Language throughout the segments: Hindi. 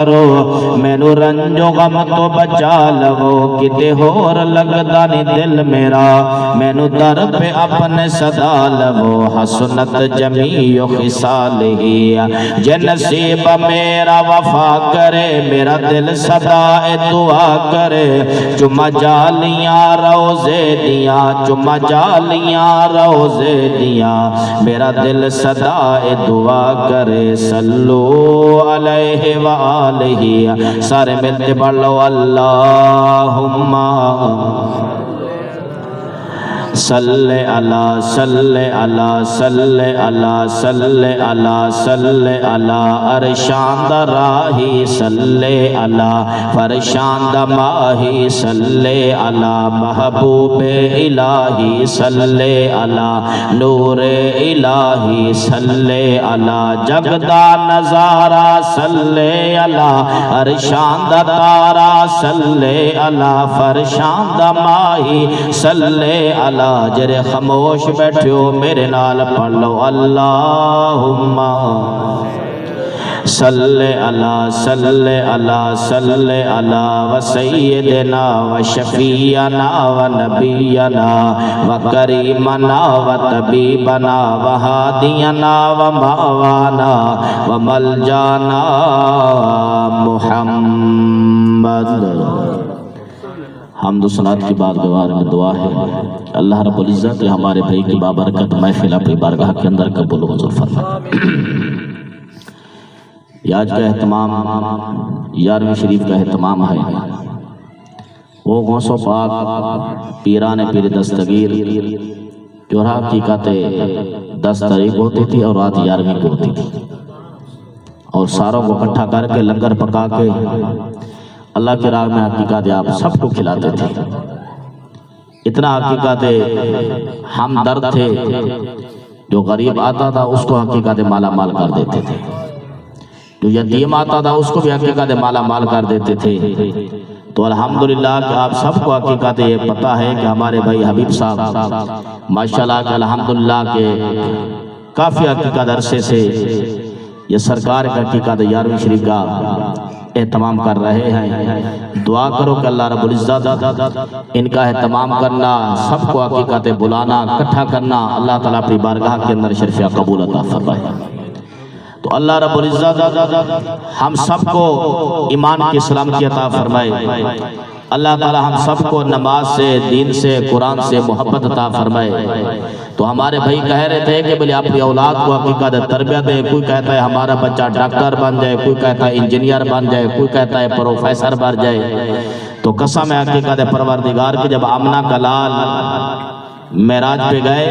करो मैनू रंजो गम तो बचा लवो किते होर लगदा नी दिल मेरा मैनू दर पे अपने सदा लवो हसनत जमीयो खिसालिही जे नसीब मेरा वफा करे मेरा दिल सदा ए दुआ करे चुमा जालियां रोज़े दिया चुमा जालियां रोज़े दिया मेरा दिल सदा ए दुआ करे सल्लू अलैहि व सारे मिलते पढ़ लो अल्लाहुम्मा सल्ले अला सल्ले अला सल्ले अला सल्ले अला सल्ले अला अरशांद राही सल्ले अला फरशांद माही सल्ले अला महबूबे इलाही सल्ले अला नूरे इलाही सल्ले अला जगदा नजारा सल्ले अला अरशांद तारा सल्ले अला फरशांद माही सल्ले अला जरे खामोश बैठो मेरे नाल पढ़ लो अल्लाहुम्मा सल्ले अला सल्ले अला सल्ले अला व सय्यदना व शफीअना व नबियना व करीमना व तबीबना व हादियना व मावाना व मलजाना मुहम्मद। हमद सलात की बात गवार में दुआ है अल्लाह रब्बुल इज्जत हमारे भाई की बाबरकत महफिल अपनी बारगाह के अंदर कबूल मंजूर फरमाए। आज का एहतमाम 11वीं शरीफ का एहतमाम है। वो गौसो पाक पीरान पीर दस्तगीर जो हकीकत 10 तारीख होती थी और रात 11वीं को होती थी और सारों को इकट्ठा करके लंगर पका के अल्लाह के राह में हकीकत आप सबको खिलाते थे। इतना हकीकत हम दर्द थे जो गरीब आता था उसको हकीकत माला माल कर देते थे, जो यतीम आता था उसको भी हकीकत माला माल कर देते थे। तो अल्हम्दुलिल्लाह कि आप सबको हकीकत ये पता है कि हमारे भाई हबीब साहब माशाल्लाह के अल्हम्दुलिल्लाह के काफ़ी हकीकत अरसे से ये सरकार का हकीकत 11वीं शरीफ का एहतमाम कर रहे हैं। दुआ करो कि अल्लाह रब्बुल इज्जत इनका एहतमाम करना, सबको हकीकत बुलाना, इकट्ठा करना अल्लाह ताला अपनी बारगाह के अंदर शर्फिया कबूल अता फरमाए। तो अल्लाह रब्बुल इज्जत हम सबको ईमान की सलामती अता फरमाए। अल्लाह ताला हम सबको नमाज से, दीन से, कुरान से मोहब्बत अता फरमाए। तो हमारे भाई कह रहे थे कि बोले अपनी औलाद को हकीकत तरबियत दे। कोई कहता है हमारा बच्चा डॉक्टर बन जाए, कोई कहता है इंजीनियर बन जाए, कोई कहता है प्रोफेसर बन जाए। तो कसम है हकीकत परवरदिगार की जब आमना का लाल मेराज पे गए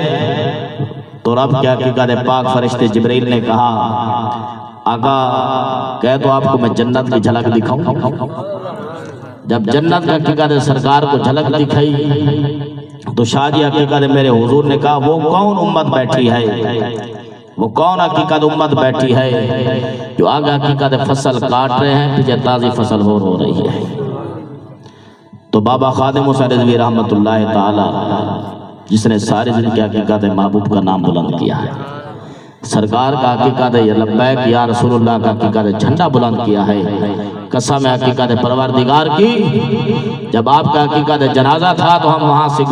तो रब क्या हकीकत पाक फरिश्ते जिब्रील ने कहा आका कह तो आपको मैं जन्नत की झलक दिखाऊं। जब जन्नत की हकीकत सरकार को झलक दिखाई तो शाहजी हकीकत मेरे हुजूर ने कहा वो कौन उम्मत बैठी है, वो कौन हकीकत उम्मत बैठी है जो आगे हकीकत फसल काट रहे हैं, पीछे ताज़ी फसल हो रही है। तो बाबा खादिम हुसैन रिज़वी रहमतुल्लाह ताला जिसने सारी जिंदगी हकीकत महबूब का नाम बुलंद किया है, सरकार का हकीकत लब्बैक या रसूलुल्लाह का हकीकत झंडा बुलंद किया है। कसम है हकीकत परवरदिगार की जब आपका हकीकत जनाजा था तो हम वहां से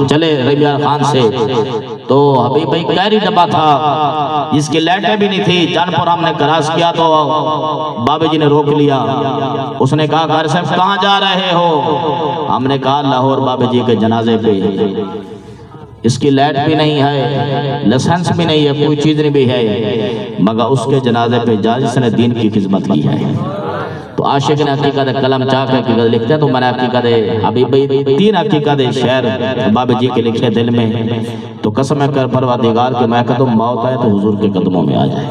चले रबिया खान से, तो हबीब भाई कैरी डब्बा था जिसकी लाइटें भी नहीं थी। जानपुर हमने क्रॉस किया तो बाबा जी ने रोक लिया। उसने कहा घर साहब कहाँ जा रहे हो? हमने कहा लाहौर बाबा जी के जनाजे पे। इसकी लाइट भी नहीं है, लाइसेंस भी नहीं है, कोई चीज नहीं भी है, मगर उसके जनाजे पे जा जिसने दीन की खिदमत की है। तो आशिक ने हकीकत कलम चाक हकीकत लिखते हैं। तो मैंने हकीकत हबीब भाई 3 हकीकत शेर बाबा जी के लिखे दिल में। तो कसम कर परवरदिगार के मैं कहता हूं मौत है तो हुजूर के कदमों में आ जाए।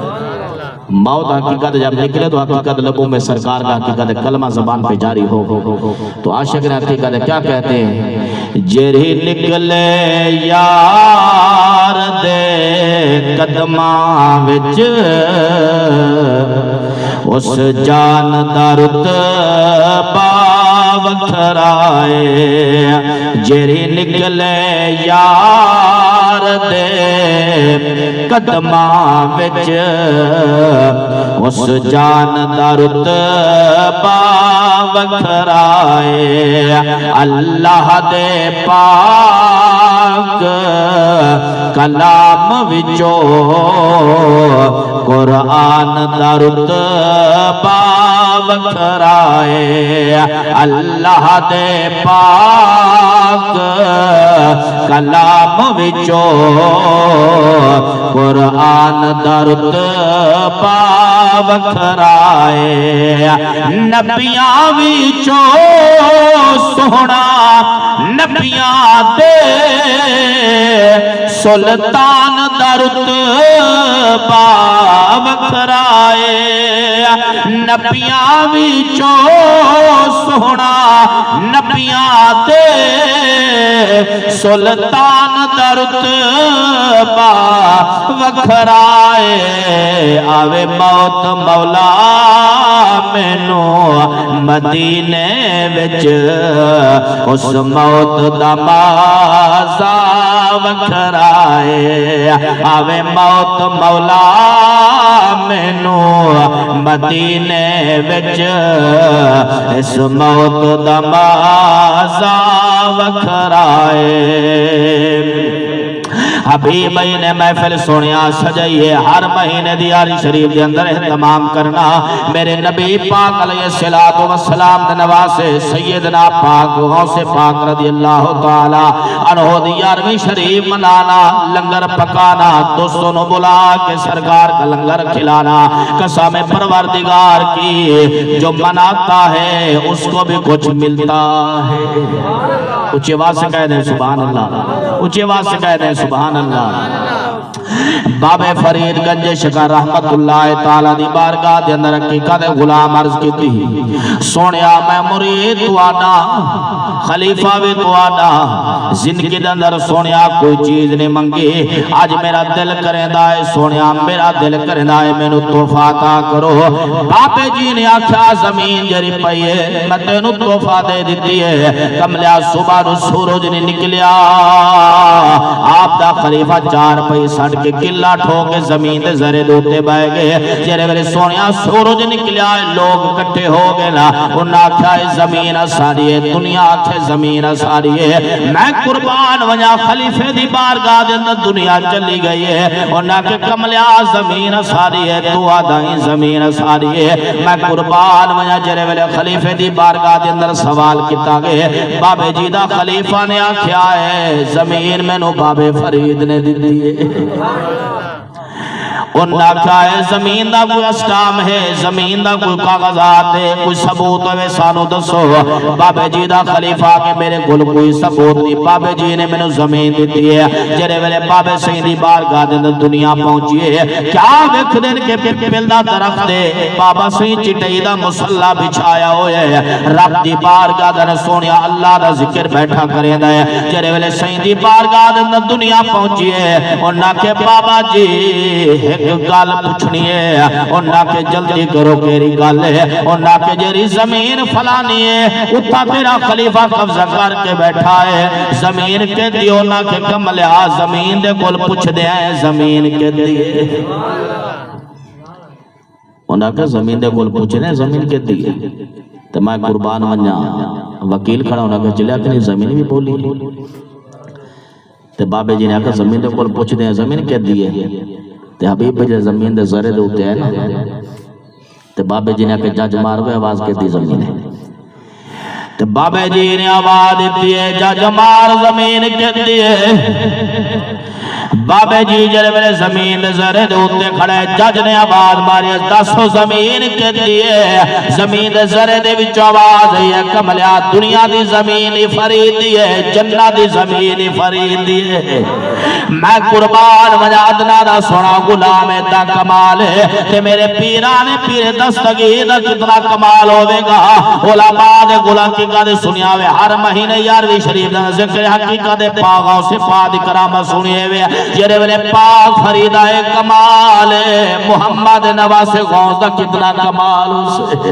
मौत हकीकत जब निकले तो हकीकत लबों में सरकार का हकीकत कलमा जबान पे जारी हो। तो आशिक ने हकीकत क्या कहते हैं, जेरी निकले यार दे कदमा विच उस जान दा रुतबा वखराए। जेरी निकले यार सरकार दे कदमां विच उस जान दा रुतबा वखराए। अल्लाह दे पाक कलाम विचों कुरान दा रुतबा वखराए। अल्लाह दे पाक कलाम विचों कुरान दा रुतबा वखराए। नबियां विचों सोहना नबियां दे सुल्तान दा रुतबा वखराए। नबियां विचों सोहना नबियां दे सुल्तान दा रुतबा वखराए। आवे मौत मौला मैनू मदीने विच उस मौत दा माज़ा वखराए। आवे मौत मौला मैनू मदीने विच इस मौत दा माज़ा वखराए। हबीब ने महफिल सुनिया सजाइए हर महीने दी यारी शरीफ के अंदर एहतमाम करना। मेरे नबी पाक अलैहिस्सलातु वस्सलाम दे नवासे सैयदना पाक गौसे पाक रज़ी अल्लाह ताला अन्हु दी 11वीं शरीफ मनाना, लंगर पकाना, दोस्तों को बुला के सरकार का लंगर खिलाना। कसम परवरदिगार की जो मनाता है उसको भी कुछ मिलता है। ऊंची आवाज से कह दे सुभान अल्लाह, ऊंची आवाज से कह दे सुभान अल्लाह। बाबे फरीद गंज शिकार रहमतुल्लाह ताला दी बारगाह दे अंदर हकीकत गुलाम अर्ज कीती, सोनिया मैं मुरीद तुआडा, खलीफा भी तुआडा, जिंदगी दे अंदर सोनिया कोई चीज नहीं मंगी। आज मेरा दिल करेंदा है सोनिया, मेरा दिल करेंदा है मैनू तोहफा अता करो। बाबे जी ने आख्या जमीन जरी पई है मैं तेनू तोहफा दे दित्ती है। कमलिया सुबह नू सूरज नहीं निकलिया, आप दा खलीफा 4 पई सट के किला ठोक के जमीन दे जरे दे उत्ते बह गए। जेरे वेले सोनिया सूरज निकलिया लोग इकट्ठे हो गए ना, उन्हें आख्या जमीन सारी है, दुनिया आखे जमीन सारी है। मैं कुर्बान वजा खलीफे दी बारगाह दे अंदर दुनिया चली गई है। उन्हें आखे कमलिया जमीन सारी है, तू आदा ही जमीन सारी है। मैं कुर्बान वजा जेरे वेले खलीफे दी बारगाह दे अंदर सवाल किया गया। बाबे जी दा खलीफा ने आख्या है जमीन मैनू बाबे फरीद ने दी है। जमीन का कोई अस्टाम है, जमीन का कोई कागजात है, कोई सबूत है सानू दसो। बाबे जी का खलीफा के मेरे कोल कोई सबूत नहीं। बाबे जी ने मैनू जमीन दी है। जेरे वेले बाबे सही दी बारगाह दे अंदर दुनिया पहुंची है, क्या वेख देन के पिपल दा दरख्त है, बाबा सही चिटई दा मुसल्ला बिछाया होया है। रब दी बारगाह दे अंदर सोनिया अल्लाह दा जिक्र बैठा करेंदा है। जेरे वेले सही दी बारगाह दे अंदर दुनिया पहुंची है, उन्हां के बाबा जी गल पूछनी है। उन्हां के जल्दी करो केरी गल है। उन्हां के जेरी जमीन फलानी है उथा तेरा खलीफा कब्जा करके बैठा है, जमीन के दियो। उन्हां के कमलिया जमीन दे कोल पुछदे हैं जमीन के दी। उन्हां के जमीन दे कोल पुछने जमीन के दी ते मैं कुर्बान वन्या वकील खड़ा। उन्हां के चलिया कि जमीन भी बोली ते बाबे जी ने आखिया जमीन दे कोल पुछदे हैं जमीन के दी है। ते हबीब जी जमीन दे जरे दे उत्ते है ना, ते बाबे जी ने आके जज मारवे आवाज के दी जमीन है। ते बाबे जी ने आवाज दी है जज मार जमीन के दी है। बाबे जी जरे मेरे जमीन दे जरे दे उत्ते खड़े, जज ने आवाज मारी दसो जमीन के दी है। जमीन दे जरे दे विच आवाज आई है कमलिया दुनिया दी जमीन ही फरीद दी है, जन्नत दी जमीन ही फरीद दी है। मैं कुर्बान वजादना दा सोना गुलाम दा कमाल है ते मेरे पीरा ने पीर दस्तगीर दा कितना कमाल होवेगा। उलमा दे गुलाम की गल सुनिया वे हर महीने 11वीं शरीफ दा जिक्र हकीकत दे पागों से पाद करामत सुनिए वे। जेरे वेले पाक फरीदा है कमाल है, मुहम्मद नवासे गौस दा कितना कमाल उसे।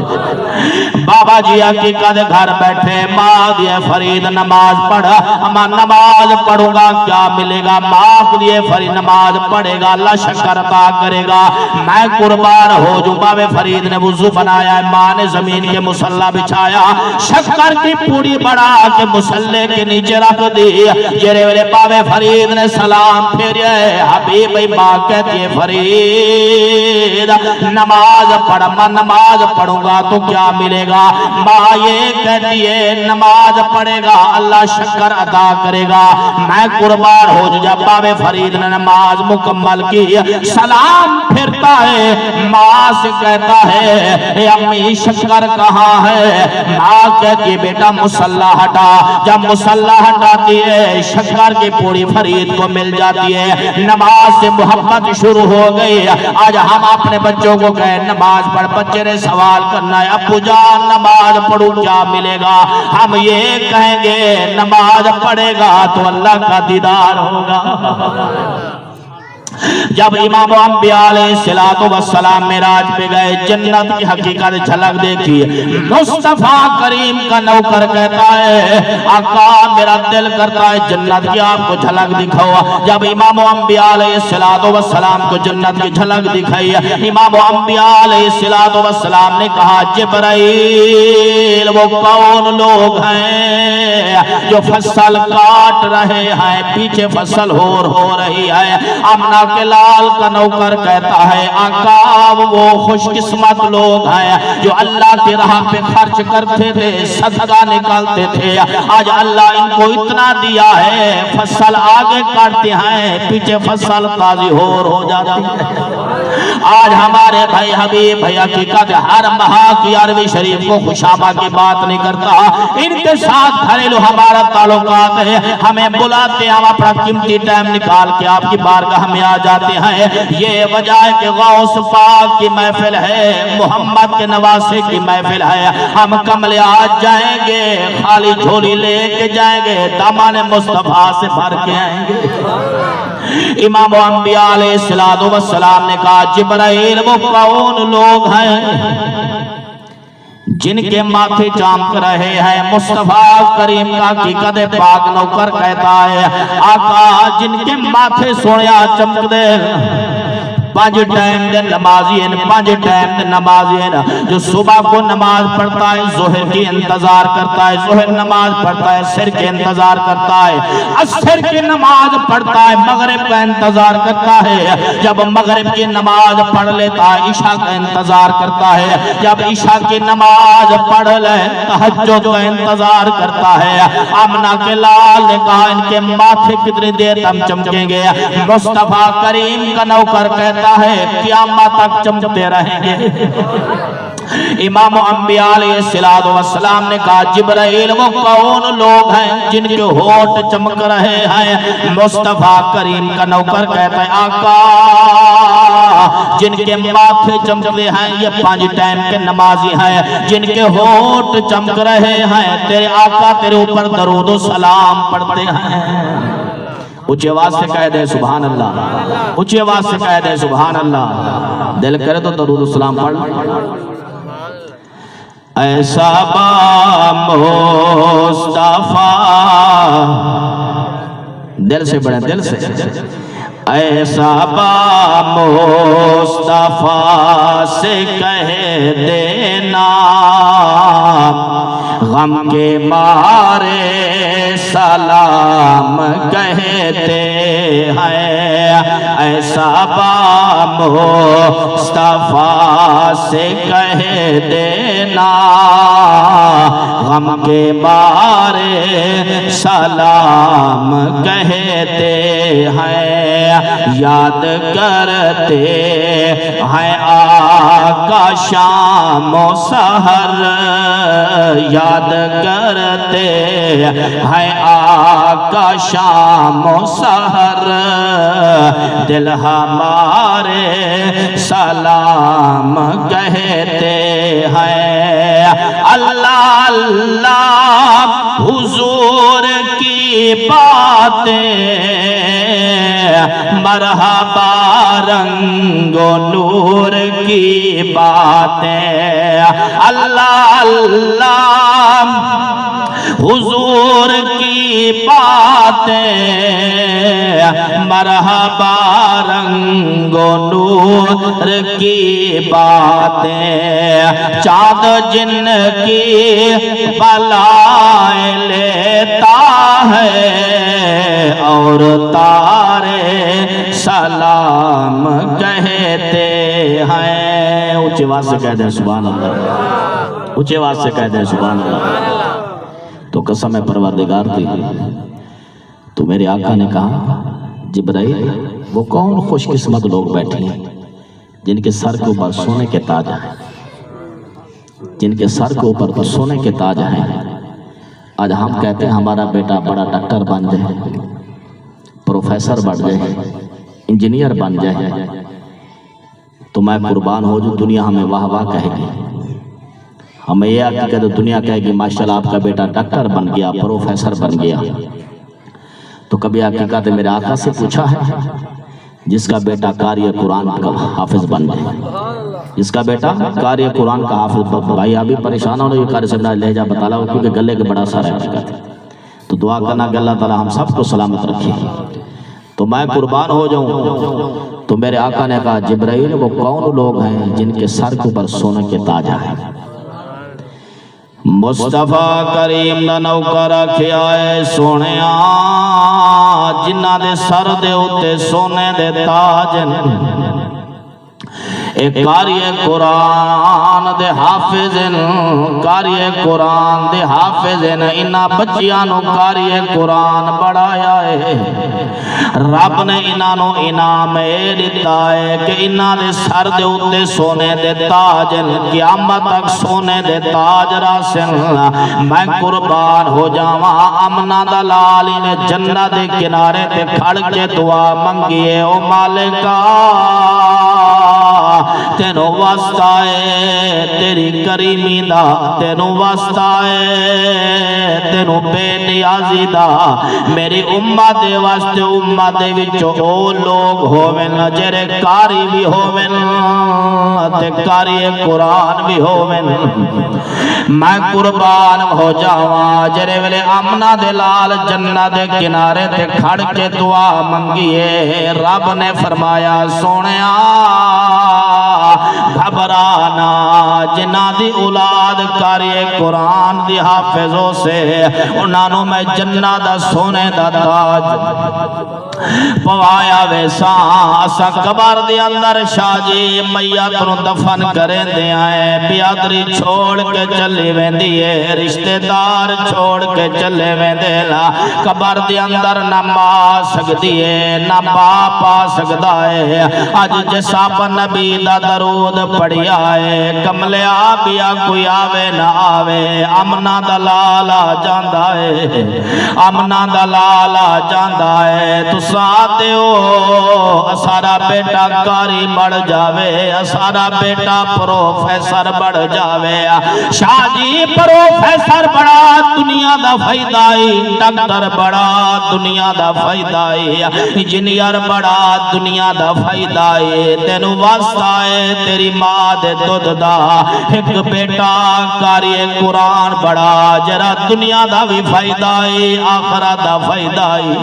बाबा जी हकीकत दे घर बैठे मां दी फरीद नमाज पढ़, अमा नमाज पढ़ूंगा क्या मिलेगा। मां आंख लिए फरीद नमाज पढ़ेगा, अल्लाह शक्कर अता करेगा। मैं कुर्बान हो जूं। बाबे फरीद ने वुजू बनाया, माँ ने जमीन के मुसल्ला बिछाया, शक्कर की पूड़ी बढ़ा के मुसल्ले के नीचे रख दी। जेरे वेले बाबे फरीद ने सलाम फेरे, हबीब माँ कहती है फरीद नमाज पढ़। मैं नमाज पढ़ूंगा तो क्या मिलेगा? माँ ये कहती है नमाज पढ़ेगा अल्लाह शक्कर अदा करेगा। मैं कुर्बान हो जूं। जब बाबे फरीद ने नमाज मुकम्मल की, सलाम फिरता है, माँ से कहता है अम्मी शक्कर कहाँ है? माँ कहती है बेटा मुसल्ला हटा। जब मुसल्ला हटाती है, शक्कर की पूरी फरीद को मिल जाती है। नमाज से मोहब्बत शुरू हो गई। आज हम अपने बच्चों को कहे नमाज पढ़, बच्चे ने सवाल करना है अब्बू जान नमाज पढ़ू क्या मिलेगा? हम ये कहेंगे नमाज पढ़ेगा तो अल्लाह का दीदार होगा। जब इमाम अंबिया अलैहिस्सलातु वस्सलाम मेराज पे गए, जन्नत की हकीकत झलक देखी। मुस्तफा करीम का नौकर कहता है आका मेरा दिल करता है जन्नत की आपको झलक दिखाओ। जब इमाम अंबिया अलैहिस्सलातु वस्सलाम को जन्नत की झलक दिखाई, इमाम अंबिया अलैहिस्सलातु वस्सलाम ने कहा जिब्राइल वो कौन लोग हैं जो फसल काट रहे हैं, पीछे फसल हो रही है। अमना के लाल का नौकर कहता है आका वो खुशकिस्मत लोग हैं जो अल्लाह की राह पे खर्च करते थे, सदका निकालते थे। आज अल्लाह इनको इतना दिया है, फसल आगे काटते हैं, पीछे फसल ताजी हो जाती है। आज हमारे भाई हबीब भाई हकीकत हर माह की अरबी शरीफ को खुशामा की बात नहीं करता, इनके साथ घरेलू हमारा ताल्लुकात है। हमें बुलाते, हम अपना कीमती टाइम निकाल के आपकी बारगाह में आ जाते हैं। ये वजह है कि गौस पाक की महफिल है, मोहम्मद के नवासे की महफिल है। हम कमले आज जाएंगे, खाली झोली लेके जाएंगे, दामन मुस्तफा से भर के आएंगे। इमाम अंबिया अलैहिस्सलातु वस्सलाम ने कहा जिब्राइल वो कौन लोग हैं जिनके माथे चमक रहे हैं? मुस्तफा करीम का हकीकत पाक नौकर कहता है आका जिनके माथे सोनिया चमक दे, पांच टाइम दे नमाजी हैं, पांच टाइम दे नमाजी हैं। जो सुबह को नमाज पढ़ता है जोहर की इंतजार करता है, जोहर नमाज पढ़ता है सिर के इंतजार करता है, असर की नमाज पढ़ता है, मगरिब का इंतजार करता है। जब मगरिब की नमाज पढ़ लेता है ईशा का इंतजार करता है, जब ईशा की नमाज पढ़ ले तहज्जुद का इंतजार करता है। आमना के लाल ने कहा इनके माथे कितनी देर हम चमकेंगे? मुस्तफा करीम का नौकर कहता है क़यामत तक चमकते रहेंगे। इमाम अंबिया अलैहिस्सलातु वस्सलाम ने कहा जिब्राइल वो कौन लोग हैं जिनके होठ चमक रहे हैं? मुस्तफा करीम का नौकर कहता है आका जिनके माथे चमकते हैं ये पांच टाइम के नमाजी हैं, जिनके होठ चमक रहे हैं तेरे आका तेरे ऊपर दरूद व सलाम पढ़ते हैं। ऊंची आवाज से कह दे सुभान अल्लाह, ऊंची आवाज से कह दे सुभान अल्लाह। दिल करे तो दरूद सलाम पढ़। ऐसा मुस्तफा, दिल से पढ़े दिल से, ऐसा मुस्तफा से कह देना गम के मारे सलाम कहते हैं। ऐसा मुस्तफा से कह देना गम के मारे सलाम कहते हैं। याद करते हैं आका शाम सहर, याद करते हैं आका शाम सहर, दिल हमारे सलाम कहते हैं। अल्लाह अल्लाह हुजूर की बातें मरहबा रंगो नूर की बातें। अल्लाह अल्लाह हुजूर की बातें मरहबा रंगो नूर की बातें, चाँद जिन की बलाएं लेता है और तारे सलाम कहते हैं। ऊंची आवाज से कह दे सुभान अल्लाह, ऊंची आवाज से कह दे सुभान अल्लाह। तो कसम है परवरदिगार की, तो मेरे आका ने कहा जिब्राइल वो कौन खुशकिस्मत लोग बैठे हैं जिनके सर के ऊपर सोने के ताज हैं, जिनके सर के ऊपर तो सोने के ताज हैं। आज हम कहते हैं हमारा बेटा बड़ा डॉक्टर बन जाए, प्रोफेसर बन जाए, इंजीनियर बन जाए, तो मैं कुर्बान हो जो दुनिया हमें वाह वाह कहेगी। हमें यह हकीकत तो दुनिया कहेगी माशाल्लाह आपका बेटा डॉक्टर बन गया, प्रोफेसर बन गया। तो कभी हकीकत मेरे आका से पूछा है जिसका बेटा कारी कुरान का हाफिज बन जाए, जिसका बेटा कारी कुरान का हाफिज। भाई अभी परेशान हो रहे कारी से लहजा बता ला क्योंकि गले के बड़ा सारा हकीकत है। तो दुआ करना कि अल्लाह ताला हम सबको सलामत रखे। तो मैं कुर्बान हो जाऊं। तो मेरे आका ने कहा जिब्राइल वो कौन लोग हैं जिनके सर के ऊपर सोने के ताज हैं। मुस्तफा करीम दा नौकर रखिया है सोने जिन्हां दे सर दे उत्ते सोने दे ताज एक कारिए कुरान दे हाफिज, कारिए कुरान दे हाफिज। इन्हां बच्चियां नूं कारिए कुरान बढ़ाया है। रब ने इन्हां नूं इनाम ए दिता है कि इन्हां दे सर दे उत्ते सोने दे ताज, क़यामत तक सोने दे ताज रासन। मैं कुर्बान हो जावां अमना दा लाल ने जन्नत दे किनारे ते खड़ के दुआ मंगिए ओ मालिका तेनों वास्ता है तेरी करीमी दा, तेनों वास्ता है तेनों बेनियाजी दा। मेरी उम्मत दे वास्ते उम्मत दे विचों ओ लोग होवेन जेरे कारी भी होवेन ते कारी कुरान भी होवेन। मैं कुर्बान हो जावां जेरे वेले आमना दे लाल जन्नत दे किनारे ते खड़ के दुआ मंगिए। रब ने फरमाया सोनिया घबराना, जिन्हां दी औलाद कारी कुरान दी हाफिजों से उन्होंने मैं जन्नत दा सोने दा ताज पवाया वैसा। असा कबर दे अंदर शाहजी मैयत नूं दफन करें दे आए, बियादरी छोड़ के चली वेंदी है, रिश्तेदार छोड़ के चले वेंदे ला। कबर दे अंदर ना मां सकदी है ना बाप आ सकदा है। अज जिस अपन नबी दा दरूद पढ़िया है कमलिया बिया कोई आवे ना आवे अमना दा लाल आ जांदा है, अमना दा लाल आ जांदा है। तुसा आते हो सारा बेटा कारी बढ़ जावे, सारा बेटा प्रोफेसर बढ़ जावे। शाहजी प्रोफेसर बड़ा दुनिया दा फायदा है, डॉक्टर बड़ा दुनिया दा फायदा है, इंजीनियर बड़ा दुनिया दा फायदा है। तेनू वास्ता है तेरी मां दे दुध दा एक बेटा कारी कुरान बड़ा जरा दुनिया दा भी फायदा है, आखिरत दा फायदा है,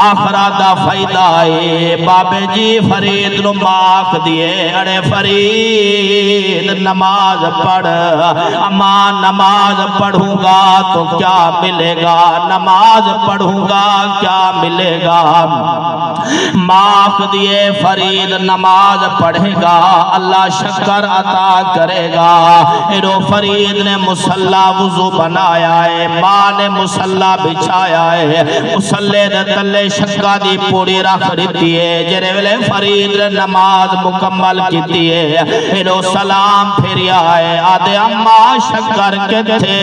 आखिरत दा फायदा है। बाबे जी फरीद नु माख दिए अरे फरीद नमाज पढ़। अम्मा नमाज पढ़ूंगा तो क्या मिलेगा, नमाज पढ़ूंगा क्या मिलेगा। माख दिए फरीद नमाज पढ़ेगा अल्लाह शक्कर अता करेगा। इरो फरीद ने मुसल्ला वुजू बनाया है, मां ने मुसल्ला बिछाया है, मुसल्ले दे तले शक्का दी पूड़ी रख दी है। जेरे वेले फरीद ने नमाज मुकम्मल की है इरो सलाम फिरिया है आदे अम्मा शक्कर किथे।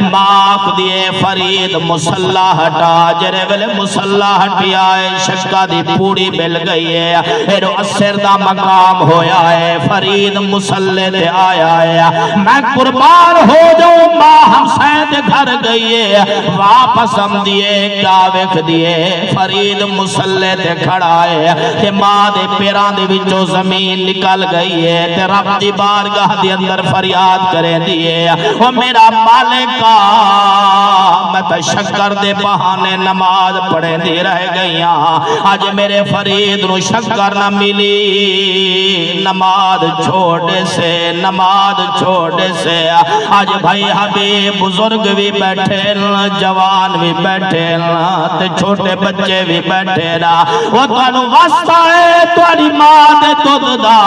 माख दिए फरीद मुसल्ला हटा, जेरे वेले मुसल्ला हटिया है शक्का दी पूड़ी मिल गई है। इरो असर दा मकाम होया है, फरीद मुसल्ले ते आया है। मैं कुर्बान हो जाऊं मां हमसैन दे घर गई है, वापस हम दिए क्या वेख दिए फरीद मुसल्ले ते खड़ा है ते मां दे पैरां दे विचों जमीन निकल गई है ते रब दी बारगाह दे अंदर फरियाद करे दी है, ओ मेरा मालिका मैं तो शक्कर दे बहाने नमाज पढ़े दी रह गई। आज मेरे फरीद नू शक्कर ना मिली, नमाज छोड़े से, नमाज छोड़े से। आज भाई हबीब बुजुर्ग भी बैठे न, जवान भी बैठे न, ते छोटे बच्चे भी बैठे ना। वो तुहानू वास्ता है तुहाडी मां दे दुध दा,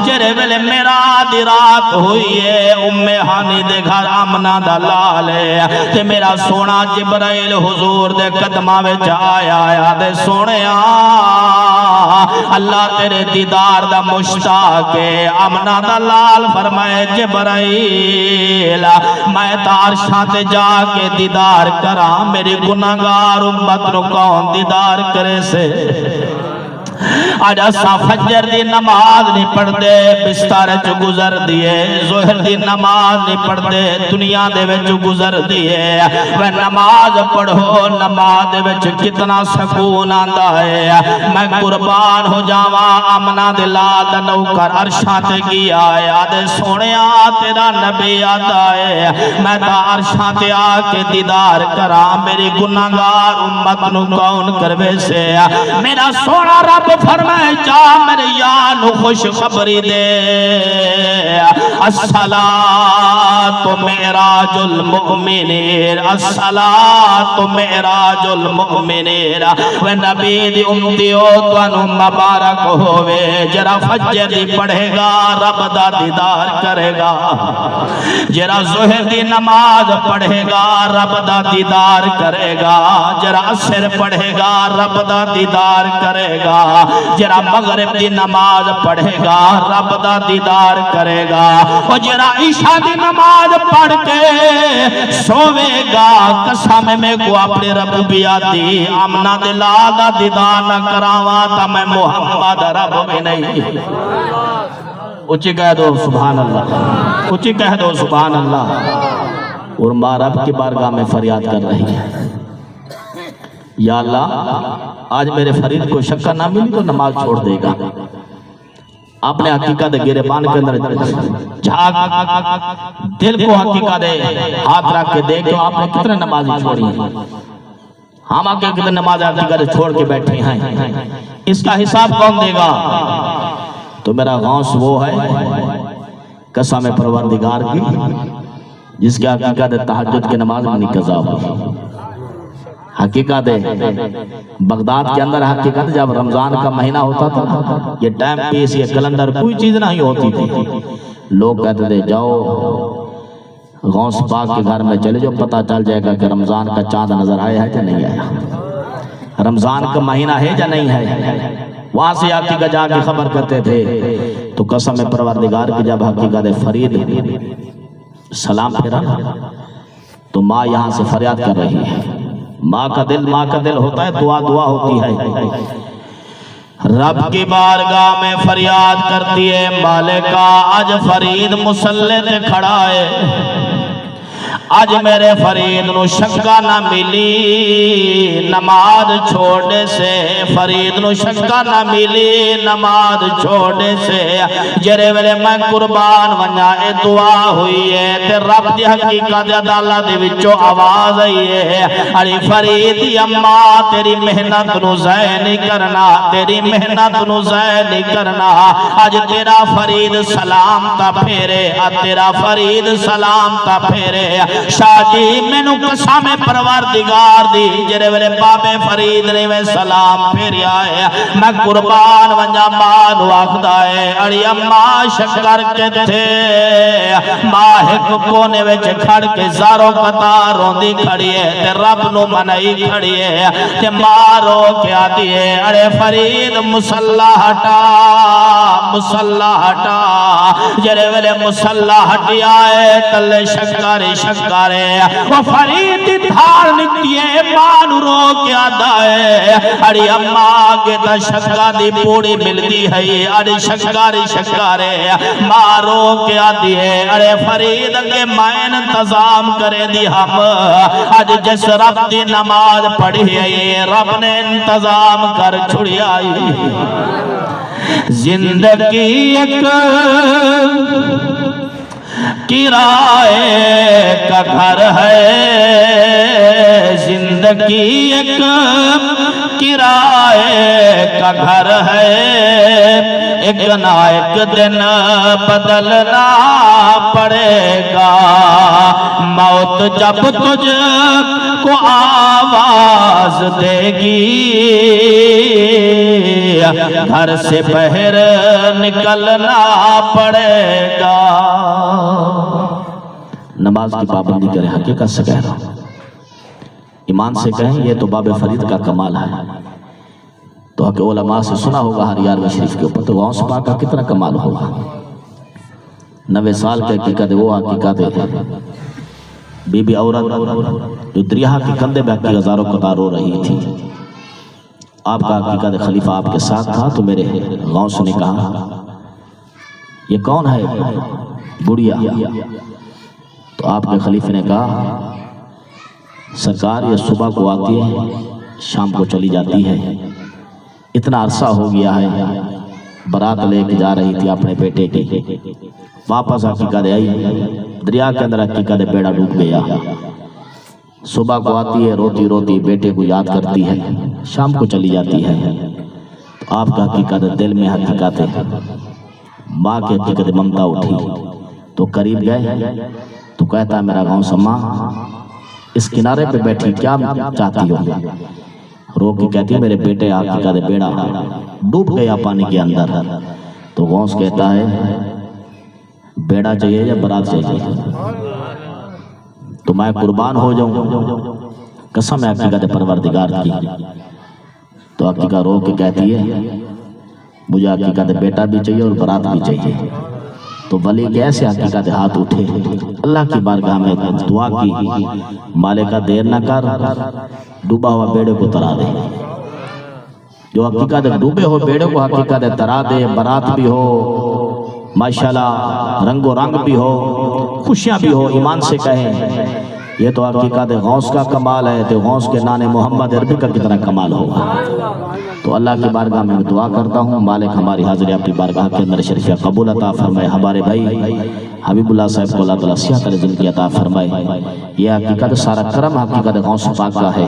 जेरे वेले मेरा दी रात हुई है उम्मे हानी दे घर आमना दा लाल है ते मेरा सोना जिब्राइल हुजूर दे कदमां विच आया दे सोहणिया अल्लाह तेरे दीदार दा मुश्ताक है। आमना दा लाल फरमाए जिब्राइल मैं तारशां ते जाके दीदार करा, मेरी गुनाहगार उम्मत नू कौन दीदार करे से। आज असा फजर दी नमाज नहीं पढ़ते, बिस्तर च गुजर दिए, जोहर दी नमाज नहीं पढ़ते, दुनिया दे विच गुजर दिए। वह नमाज पढ़ो, नमाज दे विच कितना सुकून आंदा है। मैं कुर्बान हो जावा, आमना दे लाल दा नौकर अरशां ते गया आदे सोहणिया तेरा नबी आता है, मैं ता अरशां ते आके दीदार करा, मेरी गुनाहगार उम्मत नू कौन करवे से। मेरा सोहना रब फरमाए जा मेरे यार नु खुश खबरी दे, अस्सलातु मेराजुल मुमिनीन, अस्सलातु मेराजुल मुमिनीन। वे नबी दी उम्मतियो तुहानू मुबारक होवे, जरा फजर दी पढ़ेगा रब दा दीदार करेगा, जरा ज़ोहर दी नमाज पढ़ेगा रब दा दीदार करेगा, जरा असर पढ़ेगा रब दा दीदार करेगा, जरा मगरिब दी नमाज पढ़ेगा रब दा दीदार करेगा, और जरा ईशा दी नमाज पढ़ के सोवेगा कसम में को अपने रब्बियत दी आमना दे लाल दा दीदार न करावा ता मैं मुहम्मद रब भी नहीं। ऊंची कह दो सुभान अल्लाह, ऊंची कह दो सुभान अल्लाह। और मां रब की बारगाह में फरियाद कर रही है, या अल्लाह आज मेरे फरीद को शक्कर ना मिली तो नमाज छोड़ देगा। आपने हकीकत गिरेबान के अंदर झाग दिल को हकीकत हाथ रख के देखो आपने कितने नमाज छोड़ी है। हम आके कितने नमाज हकीकत छोड़ के बैठे हैं, इसका हिसाब कौन देगा। तो मेरा गौस वो है कसम परवरदिगार की जिसके हकीकत तहज्जुद की नमाज में कज़ा हुई। हकीकत है बगदाद के अंदर हकीकत जब रमजान का महीना होता था, ये टाइम पीस ये कैलेंडर कोई चीज नहीं होती थी, लोग कहते थे जाओ गौस पाक के घर में चले जाओ, पता चल जाएगा कि रमजान का चांद नजर आया है या नहीं आया, रमजान का महीना है या नहीं है। वहां से हकीकत जाके खबर करते थे। तो कसम परवरदिगार की जब हकीकत फरीद सलाम फेरा तो माँ यहाँ से फरियाद कर रही है। माँ का दिल होता है, दुआ दुआ होती है। रब की बारगाह में फरियाद करती है, मालिका आज फरीद मुसल्ले ते खड़ा है, आज मेरे फरीद नु शक्का ना मिली नमाज छोड़ने से, फरीद नु शक्का ना मिली नमाज छोड़ने से। जेरे वेले मैं कुर्बान वना ए दुआ हुई है ते रब दी हकीकत अदालत दे विचों आवाज आई है, अरे फरीद दी अम्मा तेरी मेहनत नु ज़ाय नहीं करना, तेरी मेहनत नु ज़ाय नहीं करना। आज तेरा फरीद सलाम ता फेरे, आज तेरा फरीद सलाम ता फेरे। शाजी मैनू कसम परवरदिगार दी जेरे वेले बाबे फरीद ने वे सलाम फेरिया है, मैं कुर्बान वंजा मां नु आखदा है अड़ी अम्मा शक्कर किथे। मां एक कोने विच खड़ के ज़ारो कतार रोंदी खड़ी है ते रब नु मनाई खड़ी है ते मां रो के आती है अरे फरीद मुसल्ला हटा, मुसल्ला हटा। जेरे वेले मुसल्ला हटिया है तले शक्कर शकारे वो फरीद थार निकलिए मान रो क्या दाए अरे अम्मा के ता शक्का दी पूरी मिलती है अरे शकारे मारो क्या दिए अरे फरीद के मैन इंतजाम करे दी हम आज जिस रब दी नमाज पढ़ी है रब ने इंतजाम कर छुड़ियाई जिंदगी एक किराए का घर है जिंदगी एक किराए का घर है एक ना एक दिन बदलना पड़ेगा मौत जब तुझको आवाज देगी घर से बाहर निकलना पड़ेगा। नमाज की पाबंदी करे हकीकत से कह रहा हूं ईमान से कहें ये तो बाबे फरीद का कमाल है। तो हक उलमा से सुना होगा हरियाणवी शरीफ के ऊपर तो गौस पाक का कितना कमाल होगा। 90 साल की हकीकत वो हकीकत है बीबी औरत जो दरिया के कंधे पे की हजारों कतार रो रही थी आपका हकीकत खलीफा आपके साथ था तो मेरे गौस ने कहा ये कौन है बुढ़िया तो आपके खलीफे ने कहा सरकार ये सुबह को आती है शाम को चली जाती है इतना अरसा हो गया है बारात लेके जा रही थी अपने बेटे की वापस हकीकत आई दरिया के अंदर हकीकत बेड़ा डूब गया सुबह को आती है रोती रोती बेटे को याद करती है शाम को चली जाती है तो आपका हकीकत दिल में हकीकत है माँ की हकीकत ममता उठी तो करीब गए तो कहता है मेरा गाँव सम्मा इस किनारे पे बैठी क्या चाहती हो रो के कहती है मेरे बेटे हकीकत बेड़ा डूब गया पानी के अंदर तो गौस कहता है बेड़ा चाहिए या बारात चाहिए तो मैं कुर्बान हो जाऊं कसम है हकीकत परवरदिगार की। तो हकीकत रो के कहती है मुझे हकीकत बेटा भी चाहिए और बारात भी चाहिए। तो वली कैसे हकीकत हाथ उठे अल्लाह की बारगाह में दुआ की मालिका देर न कर डूबा हुआ बेड़े को तरा दे जो हकीकत डूबे हो बेड़े को हकीकत तरा दे बारात भी हो माशाल्लाह रंगो रंग भी हो खुशियां भी हो ईमान से कहें ये तो हकीकत गौस का कमाल है तो गौस के नाने मोहम्मद अरबी का कितना कमाल होगा। तो अल्लाह की बारगाह में दुआ करता हूँ मालिक हमारी हाजिरी अपनी बारगाह के अंदर शरीफिया कबूल अता फरमाए हमारे भाई हबीबुल्लाह साहब को अल्लाह ताला सियाहत ज़िंदगी अता फरमाए। ये हकीकत सारा करम हकीकत गौस पाक का है।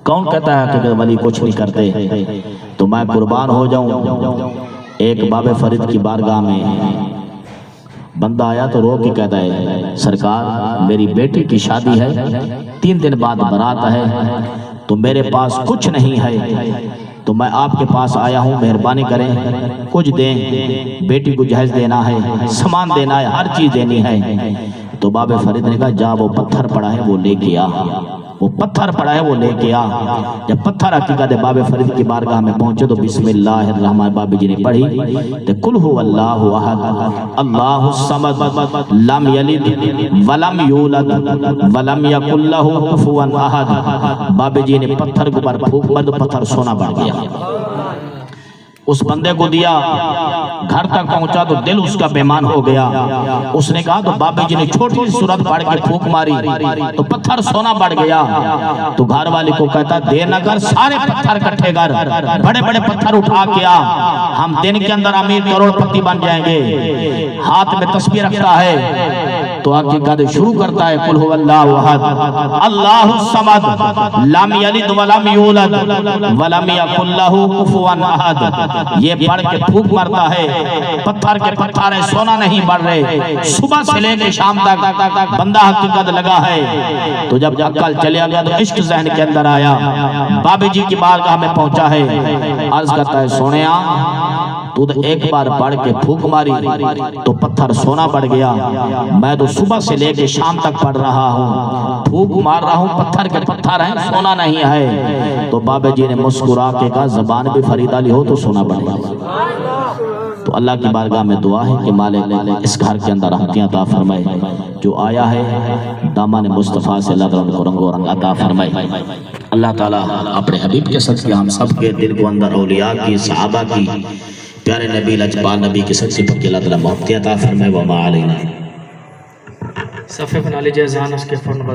कौन कहता है कि वली कुछ नहीं करते तो मैं कुर्बान हो जाऊं। एक बाबे फरीद की बारगाह में बंदा आया तो रो के कहता है सरकार मेरी बेटी की शादी है 3 दिन बाद बारात है तो मेरे पास कुछ नहीं है तो मैं आपके पास आया हूँ मेहरबानी करें कुछ दें बेटी को जहेज देना है सामान देना है हर चीज देनी है। तो बाबे फरीद ने कहा जा वो पत्थर पड़ा है वो लेके आ वो पत्थर पड़ा है वो लेके आ। जब पत्थर हकीकत बाबे फरीद की बारगाह में पहुंचे तो बिस्मिल्लाहिर्रहमान बाबी जी ने पढ़ी तो कुल हु अल्लाहु अहद अल्लाहु समद लम यलिद वलम यूलद वलम यकुल लहु कुफुवन अहद। बाबी जी ने पत्थर के ऊपर फूंक मारी तो पत्थर सोना बढ़ गया। उस बंदे को दिया घर तक पहुंचा तो दिल उसका बेईमान हो गया। उसने कहा तो बाबा जी ने छोटी सी सूरत पढ़ के फूंक मारी तो पत्थर सोना बढ़ गया। तो घर वाले को कहता देर न कर सारे पत्थर इकट्ठे कर बड़े बड़े पत्थर उठा के आ हम दिन के अंदर अमीर करोड़पति बन जाएंगे। हाथ में तस्बीह रखता है तो हकीकत शुरू करता है कुल हु अल्लाहु अहद अल्लाहु समद लम यलिद वलम यूलद वलम यकुल लहु कुफुवन अहद। ये पढ़ के फूंक मारता है पत्थर के पत्थर है सोना नहीं बढ़ रहे। सुबह से लेकर शाम तक बंदा हकीकत लगा है। तो जब अक्ल चले गया तो इश्क जहन के अंदर आया। बाबी जी की बारगाह में पहुंचा है अर्ज करता है सोनिया दूध एक बार बढ़ के फूंक मारी तो पत्थर सोना बढ़ गया। मैं तो सुबह से लेके शाम तक पढ़ रहा हूँ, फूंक मार रहा हूँ, पत्थर के पत्थर हैं, सोना नहीं है। तो बाबा जी ने मुस्कुरा के कहा जबान भी फरीद अली हो तो सोना बढ़ेगा। तो अल्लाह की बारगाह में दुआ है कि मालिक इस घर के अंदर रहमतियां अता फरमाए। जो आया है दामन मुस्तफ़ा से अल्लाह ताला उनको रंगो रंग अता फरमाए। अल्लाह ताला अपने हबीब के सदके हम सब के दिल को अंदर औलिया की, सहाबा की, प्यारे नबी लजपाल नबी की सच्ची पक्की अल्लाह ताला मोहब्बत अता फरमाए। व मा अलैना। सफ़े बना लीजिए, अज़ान उसके फ़ौरन बाद